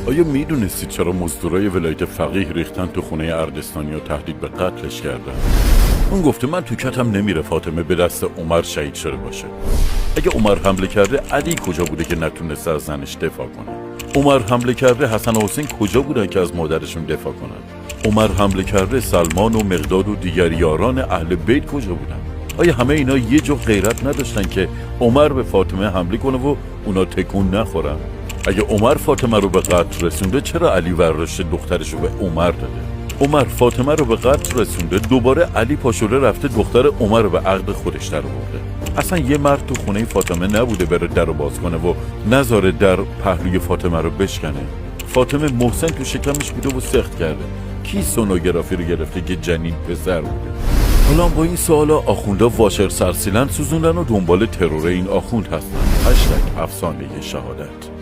آیا میدونستید چرا مزدورای ولایت فقیه ریختن تو خونه اردستانی و تهدید به قتلش کردن؟ اون گفته من تو کتم نمیره فاطمه به دست عمر شهید شده باشه. اگه عمر حمله کرده علی کجا بوده که نتونسته از زنش دفاع کنه؟ عمر حمله کرده حسن و حسین کجا بودن که از مادرشون دفاع کنن؟ عمر حمله کرده سلمان و مقداد و دیگر یاران اهل بیت کجا بودن؟ آیا همه اینا یه جو غیرت نداشتن که عمر به فاطمه حمله کنه و اونا تکون نخورن؟ اگه عمر فاطمه رو به قتل رسونده چرا علی ورش دخترش رو به عمر داده؟ عمر فاطمه رو به قتل رسونده، دوباره علی پاشوره رفته دختر عمر رو به عقد خودش در آورده. اصلا یه مرد تو خونه فاطمه نبوده بره در رو باز کنه و نذاره در پهلوی فاطمه رو بشکنه. فاطمه محسن تو شکمش بوده و سخت کرده. کی سونوگرافی رو گرفته که جنین پسر بوده؟ حالا با این سوالا آخوندا واشر سرسیلن سوزوندن و دنبال ترور این آخوند هستن. #افسانه شهادت.